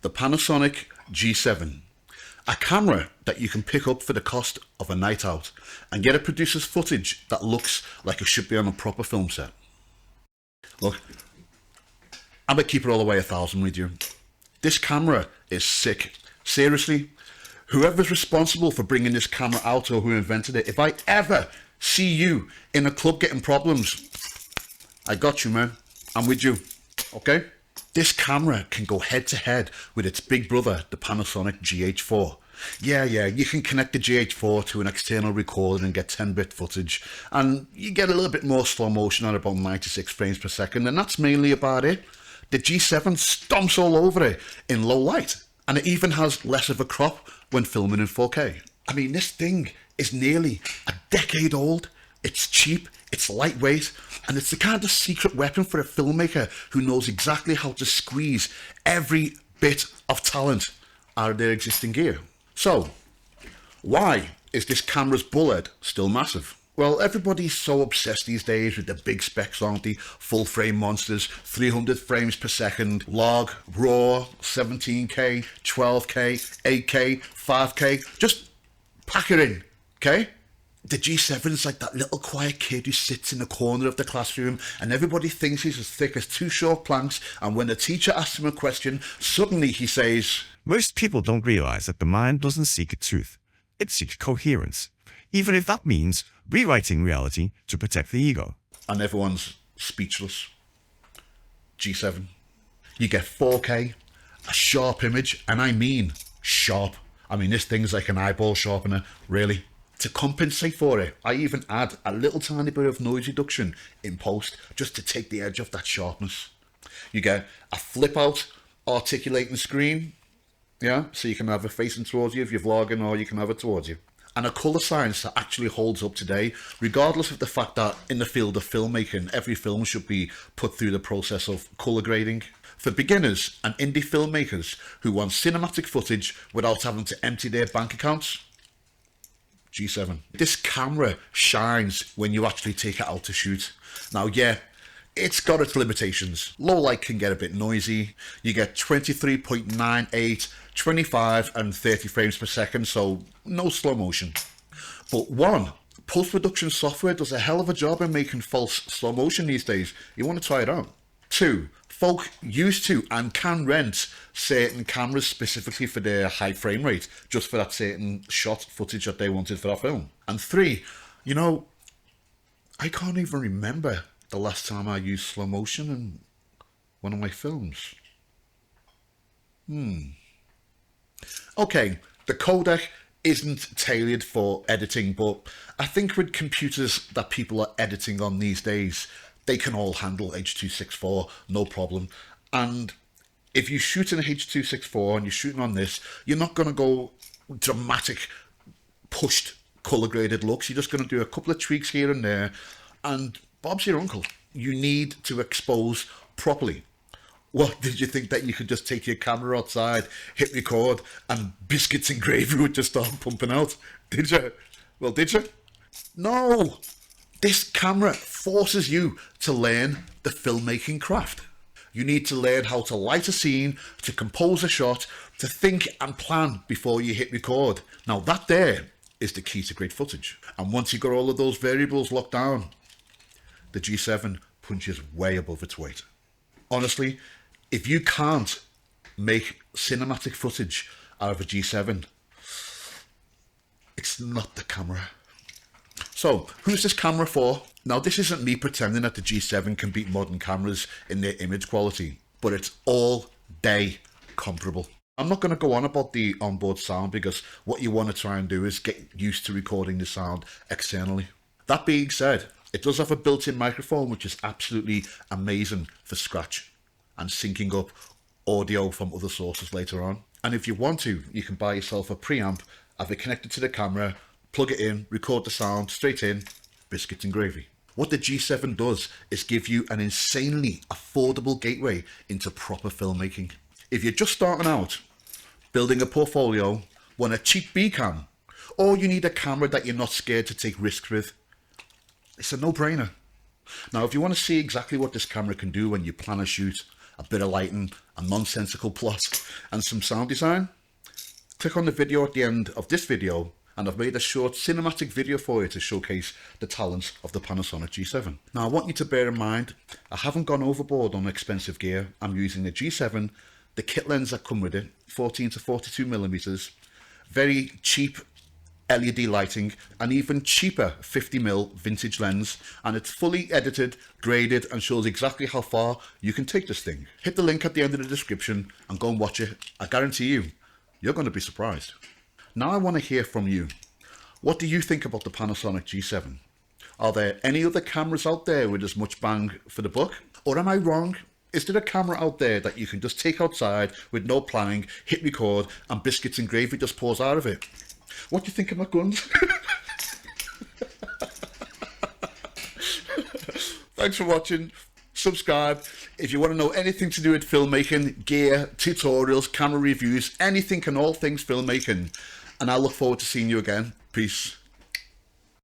the Panasonic G7. A camera that you can pick up for the cost of a night out and get a producer's footage that looks like it should be on a proper film set. Look, I'm gonna keep it all the way 1,000 with you. This camera is sick. Seriously, whoever's responsible for bringing this camera out or who invented it, if I ever see you in a club getting problems, I got you, man. I'm with you, okay? This camera can go head to head with its big brother, the Panasonic GH4. Yeah, you can connect the GH4 to an external recorder and get 10-bit footage, and you get a little bit more slow motion at about 96 frames per second, and that's mainly about it. The G7 stomps all over it in low light, and it even has less of a crop when filming in 4K. I mean, this thing is nearly a decade old. It's cheap, it's lightweight, and it's the kind of secret weapon for a filmmaker who knows exactly how to squeeze every bit of talent out of their existing gear. So, why is this camera's bullet still massive? Well, everybody's so obsessed these days with the big specs, aren't they? Full frame monsters, 300 frames per second, log, raw, 17K, 12K, 8K, 5K. Just pack it in, okay? The G7 is like that little quiet kid who sits in the corner of the classroom and everybody thinks he's as thick as two short planks, and when the teacher asks him a question, suddenly he says, Most people don't realize that the mind doesn't seek a truth, it seeks coherence, even if that means rewriting reality to protect the ego. And everyone's speechless. G7. You get 4K, a sharp image, and I mean sharp. I mean, this thing's like an eyeball sharpener, really. To compensate for it, I even add a little tiny bit of noise reduction in post just to take the edge off that sharpness. You get a flip out articulating screen, yeah, so you can have it facing towards you if you're vlogging, or you can have it towards you. And a colour science that actually holds up today, regardless of the fact that in the field of filmmaking, every film should be put through the process of colour grading. For beginners and indie filmmakers who want cinematic footage without having to empty their bank accounts, G7. This camera shines when you actually take it out to shoot. Now, yeah, it's got its limitations. Low light can get a bit noisy. You get 23.98, 25 and 30 frames per second, so no slow motion. But one, post-production software does a hell of a job in making false slow motion these days. You want to try it out. Two, folk used to and can rent certain cameras specifically for their high frame rate, just for that certain shot footage that they wanted for that film. And three, you know, I can't even remember the last time I used slow motion in one of my films. Okay, the codec isn't tailored for editing, but I think with computers that people are editing on these days, they can all handle H.264, no problem. And if you shoot in H.264 and you're shooting on this, you're not going to go dramatic, pushed, colour graded looks. You're just going to do a couple of tweaks here and there, and Bob's your uncle. You need to expose properly. What, did you think that you could just take your camera outside, hit record, and biscuits and gravy would just start pumping out? Did you? Well, did you? No! This camera forces you to learn the filmmaking craft. You need to learn how to light a scene, to compose a shot, to think and plan before you hit record. Now that there is the key to great footage. And once you've got all of those variables locked down, the G7 punches way above its weight. Honestly, if you can't make cinematic footage out of a G7, it's not the camera. So, who's this camera for? Now, this isn't me pretending that the G7 can beat modern cameras in their image quality, but it's all day comparable. I'm not going to go on about the onboard sound because what you want to try and do is get used to recording the sound externally. That being said, it does have a built-in microphone, which is absolutely amazing for scratch and syncing up audio from other sources later on. And if you want to, you can buy yourself a preamp, have it connected to the camera, plug it in, record the sound straight in, biscuits and gravy. What the G7 does is give you an insanely affordable gateway into proper filmmaking. If you're just starting out, building a portfolio, want a cheap B-cam, or you need a camera that you're not scared to take risks with, it's a no-brainer. Now, if you want to see exactly what this camera can do when you plan a shoot, a bit of lighting, a nonsensical plot, and some sound design? Click on the video at the end of this video and I've made a short cinematic video for you to showcase the talents of the Panasonic G7. Now I want you to bear in mind, I haven't gone overboard on expensive gear. I'm using the G7, the kit lens that come with it, 14 to 42mm, very cheap LED lighting, and even cheaper 50mm vintage lens, and it's fully edited, graded, and shows exactly how far you can take this thing. Hit the link at the end of the description and go and watch it. I guarantee you're going to be surprised. Now I want to hear from you. What do you think about the Panasonic G7? Are there any other cameras out there with as much bang for the buck? Or am I wrong? Is there a camera out there that you can just take outside with no planning, hit record, and biscuits and gravy just pours out of it? What do you think of my guns? Thanks for watching. Subscribe. If you want to know anything to do with filmmaking, gear, tutorials, camera reviews, anything and all things filmmaking. And I look forward to seeing you again. Peace.